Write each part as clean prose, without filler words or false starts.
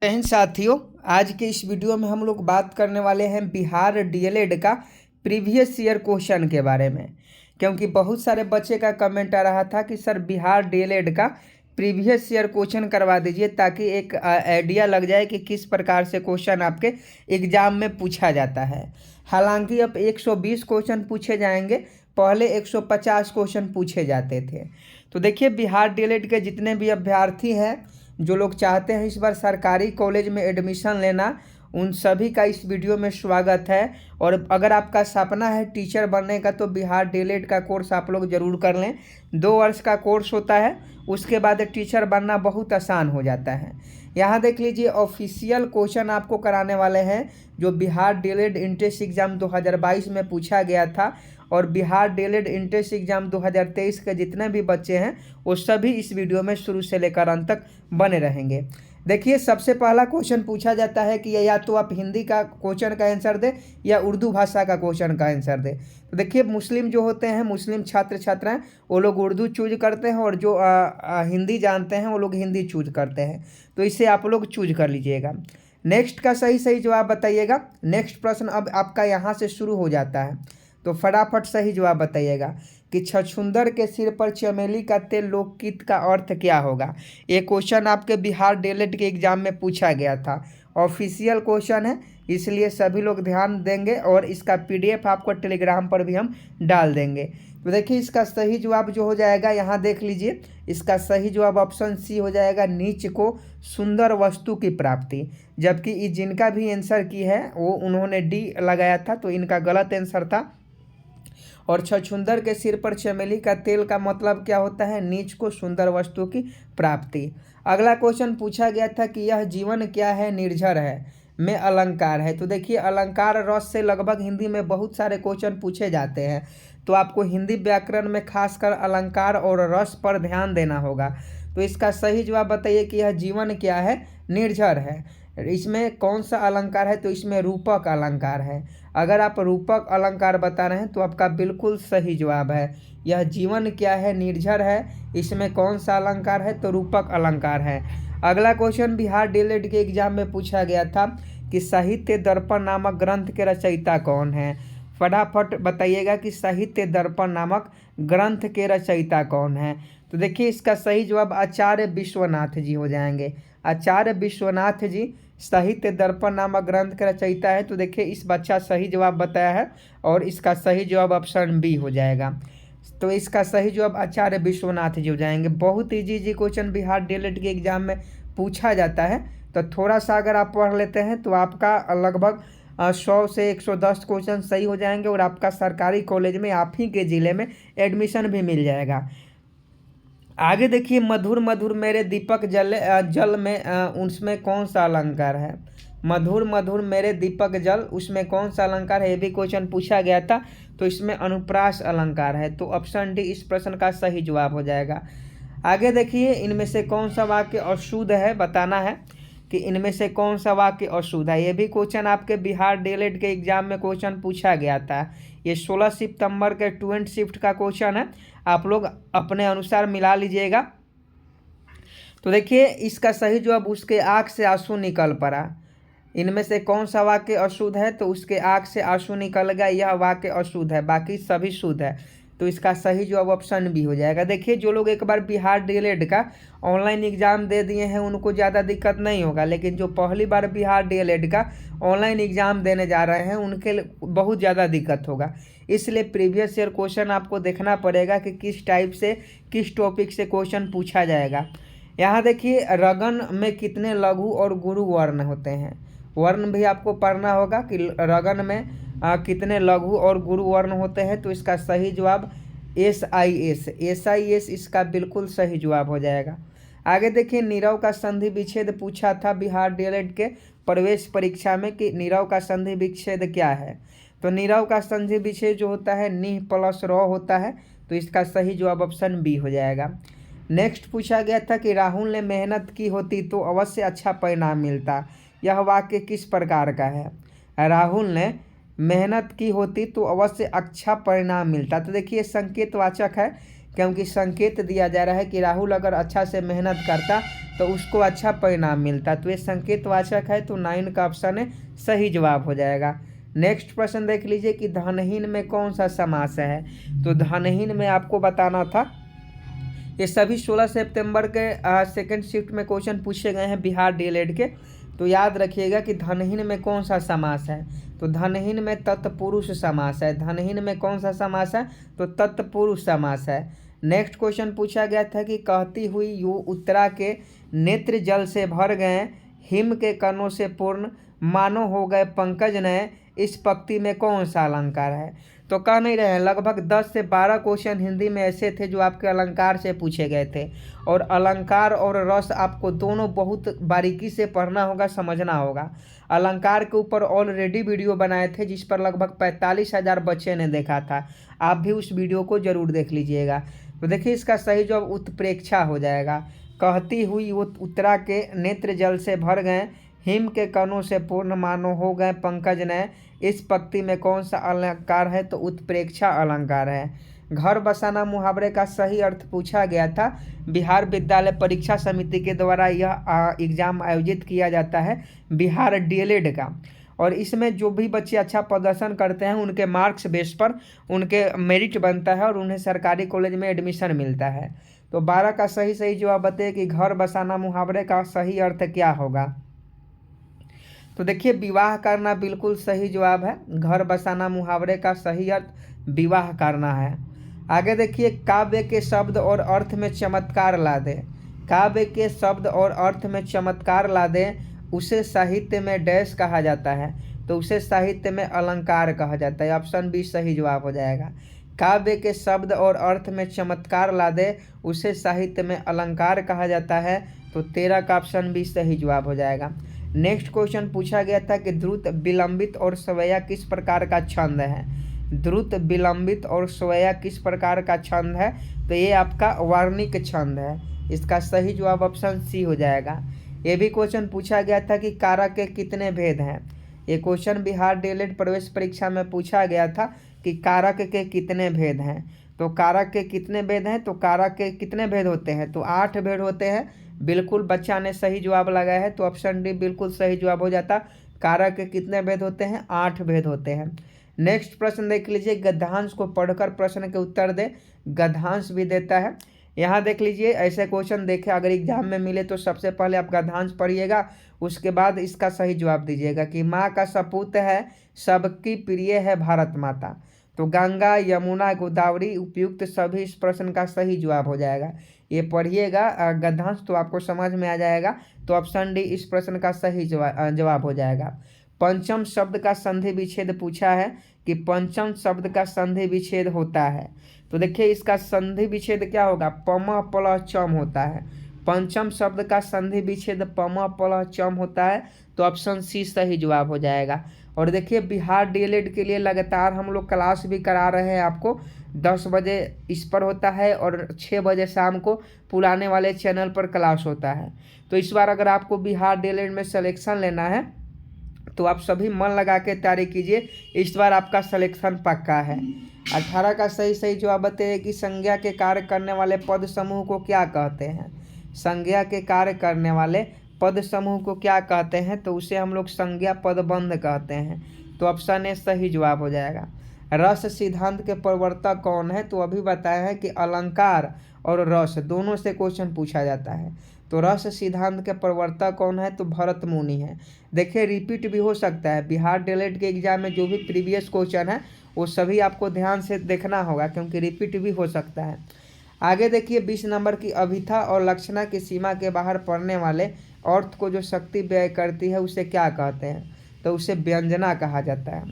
बहन साथियों, आज के इस वीडियो में हम लोग बात करने वाले हैं बिहार डीएलएड का प्रीवियस ईयर क्वेश्चन के बारे में। क्योंकि बहुत सारे बच्चे का कमेंट आ रहा था कि सर बिहार डीएलएड का प्रीवियस ईयर क्वेश्चन करवा दीजिए ताकि एक आइडिया लग जाए कि किस प्रकार से क्वेश्चन आपके एग्जाम में पूछा जाता है। हालांकि अब 120 क्वेश्चन पूछे जाएंगे, पहले 150 क्वेश्चन पूछे जाते थे। तो देखिए, बिहार डीएलएड के जितने भी अभ्यर्थी हैं, जो लोग चाहते हैं इस बार सरकारी कॉलेज में एडमिशन लेना, उन सभी का इस वीडियो में स्वागत है। और अगर आपका सपना है टीचर बनने का तो बिहार डीएलएड का कोर्स आप लोग ज़रूर कर लें। 2 वर्ष का कोर्स होता है, उसके बाद टीचर बनना बहुत आसान हो जाता है। यहाँ देख लीजिए, ऑफिशियल क्वेश्चन आपको कराने वाले हैं जो बिहार डीएलएड इंट्रेंस एग्ज़ाम 2022 में पूछा गया था। और बिहार डीएलएड इंट्रेंस एग्ज़ाम 2023 के जितने भी बच्चे हैं वो सभी इस वीडियो में शुरू से लेकर अंत तक बने रहेंगे। देखिए, सबसे पहला क्वेश्चन पूछा जाता है कि या तो आप हिंदी का क्वेश्चन का आंसर दें या उर्दू भाषा का क्वेश्चन का आंसर दें। तो देखिए, मुस्लिम जो होते हैं, मुस्लिम छात्र छात्राएं, वो लोग उर्दू चूज करते हैं, और जो हिंदी जानते हैं वो लोग हिंदी चूज करते हैं। तो इसे आप लोग चूज कर लीजिएगा। नेक्स्ट का सही सही जवाब बताइएगा। नेक्स्ट प्रश्न अब आपका यहाँ से शुरू हो जाता है, तो फटाफट सही जवाब बताइएगा कि छछूंदर के सिर पर चमेली का तेल लोकगीत का अर्थ क्या होगा। ये क्वेश्चन आपके बिहार डीएलएड के एग्जाम में पूछा गया था। ऑफिशियल क्वेश्चन है, इसलिए सभी लोग ध्यान देंगे, और इसका पीडीएफ आपको टेलीग्राम पर भी हम डाल देंगे। तो देखिए, इसका सही जवाब जो हो जाएगा, यहाँ देख लीजिए, इसका सही जवाब ऑप्शन सी हो जाएगा, नीच को सुंदर वस्तु की प्राप्ति। जबकि जिनका भी आंसर की है वो उन्होंने डी लगाया था, तो इनका गलत आंसर था। और छछूंदर के सिर पर चमेली का तेल का मतलब क्या होता है? नीच को सुंदर वस्तु की प्राप्ति। अगला क्वेश्चन पूछा गया था कि यह जीवन क्या है? निर्झर है में अलंकार है। तो देखिए, अलंकार रस से लगभग हिंदी में बहुत सारे क्वेश्चन पूछे जाते हैं, तो आपको हिंदी व्याकरण में खासकर अलंकार और रस पर ध्यान देना होगा। तो इसका सही जवाब बताइए कि यह जीवन क्या है? निर्झर है। इसमें कौन सा अलंकार है? तो इसमें रूपक अलंकार है। अगर आप रूपक अलंकार बता रहे हैं तो आपका बिल्कुल सही जवाब है। यह जीवन क्या है? निर्झर है। इसमें कौन सा अलंकार है? तो रूपक अलंकार है। अगला क्वेश्चन बिहार डीएलएड के एग्जाम में पूछा गया था कि साहित्य दर्पण नामक ग्रंथ के रचयिता कौन है। फटाफट बताइएगा कि साहित्य दर्पण नामक ग्रंथ के रचयिता कौन है। तो देखिए, इसका सही जवाब आचार्य विश्वनाथ जी हो जाएंगे। आचार्य विश्वनाथ जी साहित्य दर्पण नामक ग्रंथ का रचयिता है। तो देखिए, इस बच्चा सही जवाब बताया है, और इसका सही जवाब ऑप्शन बी हो जाएगा। तो इसका सही जवाब आचार्य विश्वनाथ जी हो जाएंगे। बहुत इजी क्वेश्चन बिहार डीएलएड के एग्जाम में पूछा जाता है, तो थोड़ा सा अगर आप पढ़ लेते हैं तो आपका लगभग 100 से 110 क्वेश्चन सही हो जाएंगे, और आपका सरकारी कॉलेज में आप ही के ज़िले में एडमिशन भी मिल जाएगा। आगे देखिए, मधुर मधुर मेरे दीपक जल में उसमें कौन सा अलंकार है? मधुर मधुर मेरे दीपक जल, उसमें कौन सा अलंकार है? ये भी क्वेश्चन पूछा गया था, तो इसमें अनुप्रास अलंकार है। तो ऑप्शन डी इस प्रश्न का सही जवाब हो जाएगा। आगे देखिए, इनमें से कौन सा वाक्य अशुद्ध है? बताना है कि इनमें से कौन सा वाक्य अशुद्ध है। ये भी क्वेश्चन आपके बिहार डीएलएड के एग्जाम में क्वेश्चन पूछा गया था। ये 16 सितंबर के 20 शिफ्ट का क्वेश्चन है, आप लोग अपने अनुसार मिला लीजिएगा। तो देखिए, इसका सही जवाब उसके आँख से आंसू निकल पड़ा। इनमें से कौन सा वाक्य अशुद्ध है? तो उसके आँख से आंसू निकल गया, यह वाक्य अशुद्ध है, बाकी सभी शुद्ध है। तो इसका सही जवाब ऑप्शन बी हो जाएगा। देखिए, जो लोग एक बार बिहार डीएलएड का ऑनलाइन एग्ज़ाम दे दिए हैं उनको ज़्यादा दिक्कत नहीं होगा, लेकिन जो पहली बार बिहार डीएलएड का ऑनलाइन एग्ज़ाम देने जा रहे हैं उनके लिए बहुत ज़्यादा दिक्कत होगा। इसलिए प्रीवियस ईयर क्वेश्चन आपको देखना पड़ेगा कि किस टाइप से, किस टॉपिक से क्वेश्चन पूछा जाएगा। यहाँ देखिए, रगन में कितने लघु और गुरु वर्ण होते हैं? वर्ण भी आपको पढ़ना होगा कि रगन में कितने लघु और गुरु वर्ण होते हैं। तो इसका सही जवाब SIS इसका बिल्कुल सही जवाब हो जाएगा। आगे देखिए, नीरव का संधि विच्छेद पूछा था बिहार डीएलएड के प्रवेश परीक्षा में कि नीरव का संधि विच्छेद क्या है। तो नीरव का संधि विच्छेद जो होता है नी प्लस र होता है। तो इसका सही जवाब ऑप्शन बी हो जाएगा। नेक्स्ट पूछा गया था कि राहुल ने मेहनत की होती तो अवश्य अच्छा परिणाम मिलता। यह वाक्य किस प्रकार का है? राहुल ने मेहनत की होती तो अवश्य अच्छा परिणाम मिलता। तो देखिए, संकेतवाचक है क्योंकि संकेत दिया जा रहा है कि राहुल अगर अच्छा से मेहनत करता तो उसको अच्छा परिणाम मिलता। तो ये संकेतवाचक है, तो 9 का ऑप्शन है सही जवाब हो जाएगा। नेक्स्ट प्रश्न देख लीजिए कि धनहीन में कौन सा समास है। तो धनहीन में आपको बताना था, ये सभी 16 सितंबर के सेकंड शिफ्ट में क्वेश्चन पूछे गए हैं बिहार डीएलएड के। तो याद रखिएगा कि धनहीन में कौन सा समास है। तो धनहीन में तत्पुरुष समास है। धनहीन में कौन सा समास है, तो तत्पुरुष समास है। नेक्स्ट क्वेश्चन पूछा गया था कि कहती हुई यू उत्तरा के नेत्र जल से भर गए, हिम के कणों से पूर्ण, मानो हो गए पंकज नए, इस पंक्ति में कौन सा अलंकार है। तो कह नहीं रहे हैं, लगभग 10 से 12 क्वेश्चन हिंदी में ऐसे थे जो आपके अलंकार से पूछे गए थे। और अलंकार और रस आपको दोनों बहुत बारीकी से पढ़ना होगा, समझना होगा। अलंकार के ऊपर ऑलरेडी वीडियो बनाए थे जिस पर लगभग 45,000 बच्चे ने देखा था। आप भी उस वीडियो को जरूर देख लीजिएगा। तो देखिए इसका सही जवाब उत्प्रेक्षा हो जाएगा। कहती हुई वो उत्तरा के नेत्र जल से भर गए, हिम के कणों से पूर्ण, मानो हो गए पंकज नए, इस पंक्ति में कौन सा अलंकार है, तो उत्प्रेक्षा अलंकार है। घर बसाना मुहावरे का सही अर्थ पूछा गया था। बिहार विद्यालय परीक्षा समिति के द्वारा यह एग्जाम आयोजित किया जाता है बिहार डीएलएड का। और इसमें जो भी बच्चे अच्छा प्रदर्शन करते हैं उनके मार्क्स बेस पर उनके मेरिट बनता है और उन्हें सरकारी कॉलेज में एडमिशन मिलता है। तो 12 का सही जवाब बताइए कि घर बसाना मुहावरे का सही अर्थ क्या होगा। तो देखिए विवाह करना बिल्कुल सही जवाब है। घर बसाना मुहावरे का सही अर्थ विवाह करना है। आगे देखिए, काव्य के शब्द और अर्थ में चमत्कार ला दे। काव्य के शब्द और अर्थ में चमत्कार ला दे, उसे साहित्य में डैश कहा जाता है। तो उसे साहित्य में अलंकार कहा जाता है। ऑप्शन बी सही जवाब हो जाएगा। काव्य के शब्द और अर्थ में चमत्कार ला दे, उसे साहित्य में अलंकार कहा जाता है। तो 13 का ऑप्शन बी सही जवाब हो जाएगा। नेक्स्ट क्वेश्चन पूछा गया था कि द्रुत, विलंबित और स्वया किस प्रकार का छंद है। द्रुत, विलंबित और स्वया किस प्रकार का छंद है, तो ये आपका वर्णिक छंद है। इसका सही जवाब ऑप्शन सी हो जाएगा। ये भी क्वेश्चन पूछा गया था कि कारक के कितने भेद हैं। ये क्वेश्चन बिहार डीएलएड प्रवेश परीक्षा में पूछा गया था कि कारक के कितने भेद हैं। तो कारक के कितने भेद हैं, तो कारक के कितने भेद होते हैं, तो 8 भेद होते हैं। बिल्कुल बच्चा ने सही जवाब लगाया है, तो ऑप्शन डी बिल्कुल सही जवाब हो जाता। कारक के कितने भेद होते हैं, 8 भेद होते हैं। नेक्स्ट प्रश्न देख लीजिए, गद्यांश को पढ़कर प्रश्न के उत्तर दे। गद्यांश भी देता है। यहाँ देख लीजिए, ऐसे क्वेश्चन देखे अगर एग्जाम में मिले तो सबसे पहले आप गद्यांश पढ़िएगा, उसके बाद इसका सही जवाब दीजिएगा कि माँ का सपूत है, सबकी प्रिय है भारत माता। तो गंगा, यमुना, गोदावरी उपयुक्त सभी इस प्रश्न का सही जवाब हो जाएगा। ये पढ़िएगा गद्यांश तो आपको समझ में आ जाएगा। तो ऑप्शन डी इस प्रश्न का सही जवाब हो जाएगा। पंचम शब्द का संधि विच्छेद पूछा है कि पंचम शब्द का संधि विच्छेद होता है। तो देखिए इसका संधि विच्छेद क्या होगा, पम प्लस चम होता है। पंचम शब्द का संधि विच्छेद पम प्लस चम होता है। तो ऑप्शन सी सही जवाब हो जाएगा। और देखिए बिहार डीएलएड के लिए लगातार हम लोग क्लास भी करा रहे हैं आपको। 10 बजे इस पर होता है और 6 बजे शाम को पुराने वाले चैनल पर क्लास होता है। तो इस बार अगर आपको बिहार डीएलएड में सिलेक्शन लेना है तो आप सभी मन लगा के तैयारी कीजिए, इस बार आपका सिलेक्शन पक्का है। 18 का सही जवाब बताइए कि संज्ञा के कार्य करने वाले पद समूह को क्या कहते हैं। संज्ञा के कार्य करने वाले पद समूह को क्या कहते हैं, तो उसे हम लोग संज्ञा पदबंध कहते हैं। तो ऑप्शन ए सही जवाब हो जाएगा। रस सिद्धांत के प्रवर्तक कौन है, तो अभी बताया है कि अलंकार और रस दोनों से क्वेश्चन पूछा जाता है। तो रस सिद्धांत के प्रवर्तक कौन है, तो भरत मुनि है। देखिए रिपीट भी हो सकता है। बिहार डीएलएड के एग्जाम में जो भी प्रीवियस क्वेश्चन है वो सभी आपको ध्यान से देखना होगा, क्योंकि रिपीट भी हो सकता है। आगे देखिए 20 नंबर की अभिथा और लक्षणा की सीमा के बाहर पड़ने वाले अर्थ को जो शक्ति व्यय करती है उसे क्या कहते हैं, तो उसे व्यंजना कहा जाता है।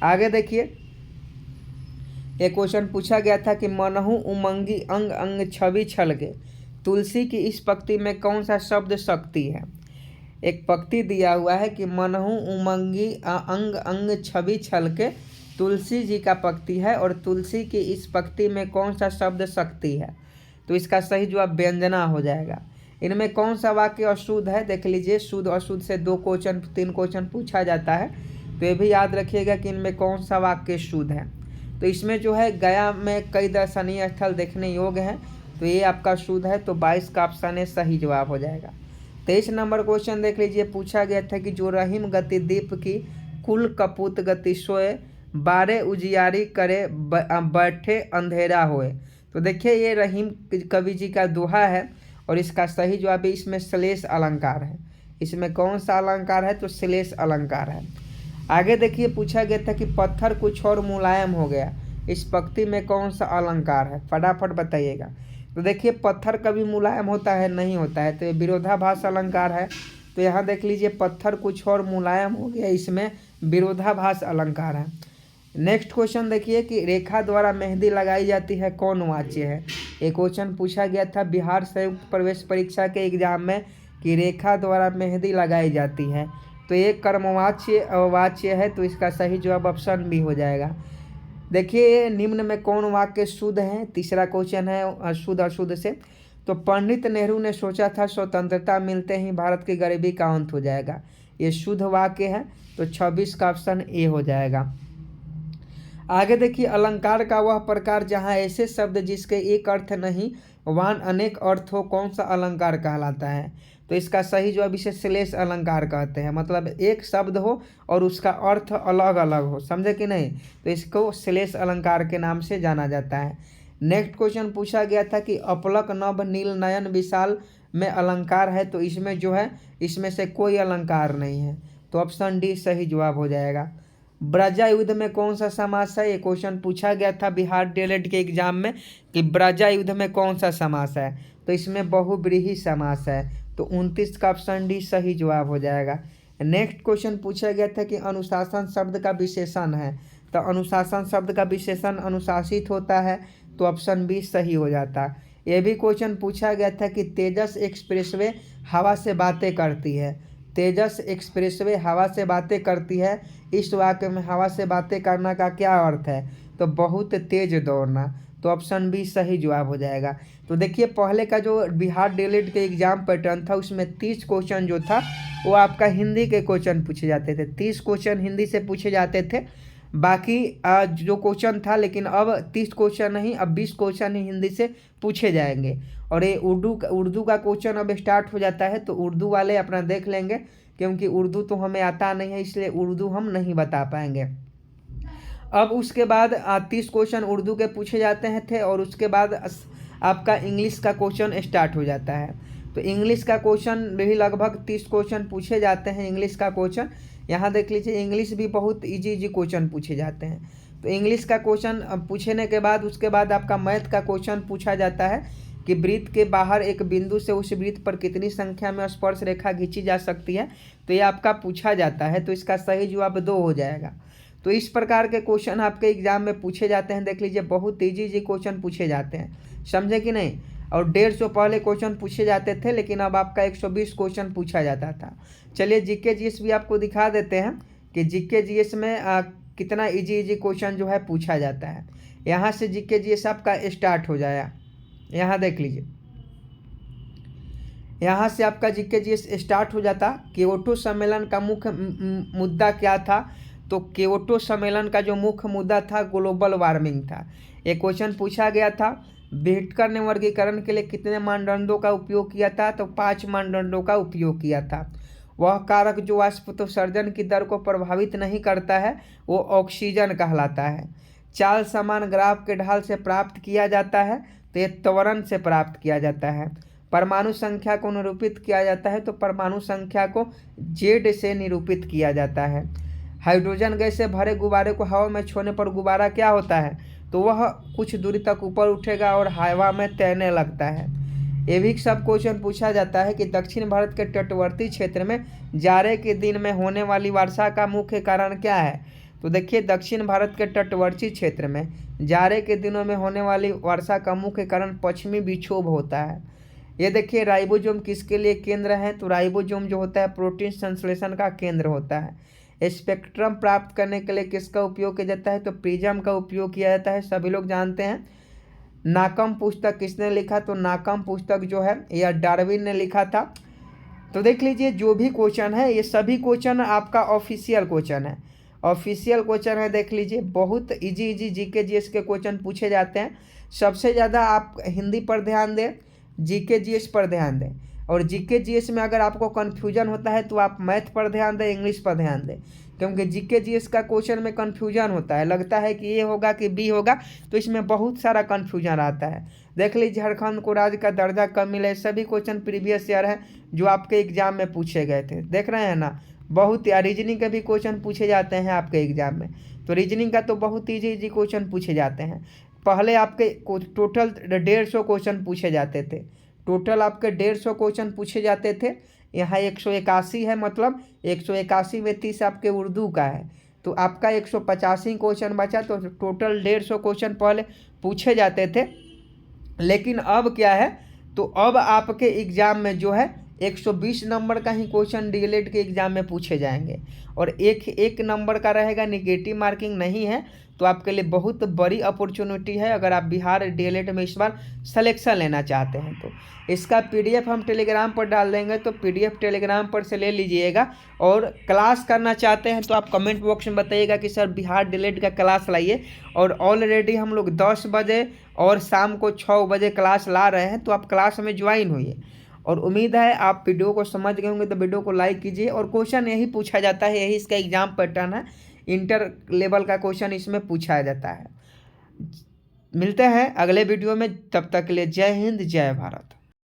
आगे देखिए एक क्वेश्चन पूछा गया था कि मनहु उमंगी अंग अंग छवि छलके, तुलसी की इस पंक्ति में कौन सा शब्द शक्ति है। एक पंक्ति दिया हुआ है कि मनहु उमंगी अंग अंग छवि छलके, तुलसी जी का पंक्ति है और तुलसी की इस पंक्ति में कौन सा शब्द शक्ति है। तो इसका सही जवाब व्यंजना हो जाएगा। इनमें कौन सा वाक्य अशुद्ध है, देख लीजिए। शुद्ध अशुद्ध से 2 क्वेश्चन 3 क्वेश्चन पूछा जाता है, तो ये भी याद रखिएगा कि इनमें कौन सा वाक्य शुद्ध है। तो इसमें जो है गया में कई दर्शनीय स्थल देखने योग्य हैं, तो ये आपका शुद्ध है, तो 22 का ऑप्शन है सही जवाब हो जाएगा। 23 नंबर क्वेश्चन देख लीजिए, पूछा गया था कि जो रहीम गति दीप की कुल कपूत गति सोए, 12 उजियारी करे बैठे अंधेरा होए। तो देखिए ये रहीम कवि जी का दोहा है और इसका सही जवाब है इसमें श्लेष अलंकार है। इसमें कौन सा अलंकार है? तो श्लेष अलंकार है। आगे देखिए पूछा गया था कि पत्थर कुछ और मुलायम हो गया, इस पंक्ति में कौन सा अलंकार है? फटाफट बताइएगा। तो देखिए पत्थर कभी मुलायम होता है? नहीं होता है, तो ये विरोधाभास अलंकार है। तो यहाँ देख लीजिए पत्थर कुछ और मुलायम हो गया, इसमें विरोधाभास अलंकार है। नेक्स्ट क्वेश्चन देखिए कि रेखा द्वारा मेहंदी लगाई जाती है, कौन वाच्य है? एक क्वेश्चन पूछा गया था बिहार संयुक्त प्रवेश परीक्षा के एग्जाम में कि रेखा द्वारा मेहंदी लगाई जाती है, तो ये कर्मवाच्य है, तो इसका सही जवाब ऑप्शन बी हो जाएगा। देखिए निम्न में कौन वाक्य शुद्ध है? तीसरा क्वेश्चन है शुद्ध अशुद्ध से। तो पंडित नेहरू ने सोचा था स्वतंत्रता मिलते ही भारत की गरीबी का अंत हो जाएगा, ये शुद्ध वाक्य है, तो 26 का ऑप्शन ए हो जाएगा। आगे देखिए अलंकार का वह प्रकार जहाँ ऐसे शब्द जिसके एक अर्थ नहीं वहां अनेक अर्थ हो, कौन सा अलंकार कहलाता है? तो इसका सही जवाब इसे श्लेष अलंकार कहते हैं, मतलब एक शब्द हो और उसका अर्थ अलग अलग हो, समझे कि नहीं? तो इसको श्लेष अलंकार के नाम से जाना जाता है। नेक्स्ट क्वेश्चन पूछा गया था कि अपलक नभ नील नयन विशाल में अलंकार है, तो इसमें जो है इसमें से कोई अलंकार नहीं है, तो ऑप्शन डी सही जवाब हो जाएगा। ब्रजा युद्ध में कौन सा समास है? ये क्वेश्चन पूछा गया था बिहार डीएलएड के एग्जाम में कि ब्रजा युद्ध में कौन सा समास है, तो इसमें बहुब्रीहि समास है, तो 29 का ऑप्शन डी सही जवाब हो जाएगा। नेक्स्ट क्वेश्चन पूछा गया था कि अनुशासन शब्द का विशेषण है, तो अनुशासन शब्द का विशेषण अनुशासित होता है, तो ऑप्शन बी सही हो जाता। ये भी क्वेश्चन पूछा गया था कि तेजस एक्सप्रेसवे हवा से बातें करती है, तेजस एक्सप्रेसवे हवा से बातें करती है, इस वाक्य में हवा से बातें करना का क्या अर्थ है? तो बहुत तेज दौड़ना, तो ऑप्शन बी सही जवाब हो जाएगा। तो देखिए पहले का जो बिहार डीएलएड के एग्जाम पैटर्न था उसमें 30 क्वेश्चन जो था वो आपका हिंदी के क्वेश्चन पूछे जाते थे, 30 क्वेश्चन हिंदी से पूछे जाते थे, बाकी जो क्वेश्चन था, लेकिन अब 30 क्वेश्चन नहीं, अब 20 क्वेश्चन ही हिंदी से पूछे जाएंगे। और ये उर्दू का क्वेश्चन अब स्टार्ट हो जाता है, तो उर्दू वाले अपना देख लेंगे, क्योंकि उर्दू तो हमें आता नहीं है, इसलिए उर्दू हम नहीं बता पाएंगे। अब उसके बाद 30 क्वेश्चन उर्दू के पूछे जाते हैं थे, और उसके बाद आपका इंग्लिश का क्वेश्चन स्टार्ट हो जाता है। तो इंग्लिश का क्वेश्चन भी लगभग 30 क्वेश्चन पूछे जाते हैं। इंग्लिश का क्वेश्चन यहाँ देख लीजिए, इंग्लिश भी बहुत इजी क्वेश्चन पूछे जाते हैं। तो इंग्लिश का क्वेश्चन पूछने के बाद उसके बाद आपका मैथ का क्वेश्चन पूछा जाता है कि वृत्त के बाहर एक बिंदु से उस वृत्त पर कितनी संख्या में स्पर्श रेखा खींची जा सकती है, तो ये आपका पूछा जाता है, तो इसका सही जवाब 2 हो जाएगा। तो इस प्रकार के क्वेश्चन आपके एग्जाम में पूछे जाते हैं, देख लीजिए बहुत इजी क्वेश्चन पूछे जाते हैं, समझे कि नहीं? और 150 पहले क्वेश्चन पूछे जाते थे, लेकिन अब आपका 120 क्वेश्चन पूछा जाता था। चलिए जीके जीएस भी आपको दिखा देते हैं कि जीके जीएस में कितना इजी क्वेश्चन जो है पूछा जाता है। यहाँ से जीके जीएस आपका स्टार्ट हो जाएगा, यहाँ देख लीजिए, यहाँ से आपका जीके जीएस स्टार्ट हो जाता। क्योटो सम्मेलन का मुख्य मुद्दा क्या था? तो क्योटो सम्मेलन का जो मुख्य मुद्दा था ग्लोबल वार्मिंग था। एक क्वेश्चन पूछा गया था व्हिटकर ने वर्गीकरण के लिए कितने मानदंडों का उपयोग किया था? तो 5 मानदंडों का उपयोग किया था। वह कारक जो वाष्पोत्सर्जन की दर को प्रभावित नहीं करता है वो ऑक्सीजन कहलाता है। चाल समान ग्राफ के ढाल से प्राप्त किया जाता है, तो ये त्वरण से प्राप्त किया जाता है। परमाणु संख्या को निरूपित किया जाता है, तो परमाणु संख्या को जेड से निरूपित किया जाता है। हाइड्रोजन गैस से भरे गुब्बारे को हवा में छोड़ने पर गुब्बारा क्या होता है? तो वह कुछ दूरी तक ऊपर उठेगा और हवा में तैरने लगता है। ये भी सब क्वेश्चन पूछा जाता है कि दक्षिण भारत के तटवर्ती क्षेत्र में जाड़े के दिन में होने वाली वर्षा का मुख्य कारण क्या है? तो देखिए दक्षिण भारत के तटवर्ती क्षेत्र में जाड़े के दिनों में होने वाली वर्षा का मुख्य कारण पश्चिमी विक्षोभ होता है। ये देखिए राइबोसोम किसके लिए केंद्र है? तो राइबोसोम जो होता है प्रोटीन संश्लेषण का केंद्र होता है। स्पेक्ट्रम प्राप्त करने के लिए किसका उपयोग किया जाता है? तो प्रिज्म का उपयोग किया जाता है, सभी लोग जानते हैं। नाकम पुस्तक किसने लिखा? तो नाकम पुस्तक जो है यह डार्विन ने लिखा था। तो देख लीजिए जो भी क्वेश्चन है ये सभी क्वेश्चन आपका ऑफिशियल क्वेश्चन है, ऑफिशियल क्वेश्चन है, देख लीजिए। बहुत इजी इजी जीके जीएस के क्वेश्चन पूछे जाते हैं। सबसे ज़्यादा आप हिंदी पर ध्यान दें, जीके जीएस पर ध्यान दें। और जीके जीएस में अगर आपको कन्फ्यूजन होता है तो आप मैथ पर ध्यान दें, इंग्लिश पर ध्यान दें। क्योंकि जीके जीएस का क्वेश्चन में कन्फ्यूजन होता है, लगता है कि ए होगा कि बी होगा, तो इसमें बहुत सारा कन्फ्यूजन आता है। देख लीजिए, झारखंड को राज्य का दर्जा कब मिला, सभी क्वेश्चन प्रीवियस ईयर है जो आपके एग्जाम में पूछे गए थे। देख रहे हैं ना, बहुत रीजनिंग के भी क्वेश्चन पूछे जाते हैं आपके एग्जाम में। तो रीजनिंग का तो बहुत ईजी इजी क्वेश्चन पूछे जाते हैं। पहले आपके टोटल 150 क्वेश्चन पूछे जाते थे, टोटल आपके 150 क्वेश्चन पूछे जाते थे। यहाँ 181 है, मतलब 181 में 30 आपके उर्दू का है, तो आपका 185 क्वेश्चन बचा। तो टोटल 150 क्वेश्चन पहले पूछे जाते थे। लेकिन अब क्या है, तो अब आपके एग्ज़ाम में जो है 120 नंबर का ही क्वेश्चन डीएलएड के एग्ज़ाम में पूछे जाएंगे, और एक नंबर का रहेगा, निगेटिव मार्किंग नहीं है। तो आपके लिए बहुत बड़ी अपॉर्चुनिटी है अगर आप बिहार डीएलएड में इस बार सिलेक्शन लेना चाहते हैं। तो इसका पीडीएफ हम टेलीग्राम पर डाल देंगे, तो पीडीएफ टेलीग्राम पर से ले लीजिएगा। और क्लास करना चाहते हैं तो आप कमेंट बॉक्स में बताइएगा कि सर बिहार डीएलएड का क्लास लाइए। और ऑलरेडी हम लोग 10 बजे और शाम को 6 बजे क्लास ला रहे हैं, तो आप क्लास में ज्वाइन होइए। और उम्मीद है आप वीडियो को समझ गए होंगे, तो वीडियो को लाइक कीजिए। और क्वेश्चन यही पूछा जाता है, यही इसका एग्जाम पैटर्न है, इंटर लेवल का क्वेश्चन इसमें पूछा जाता है। मिलते हैं अगले वीडियो में, तब तक के लिए जय हिंद जय भारत।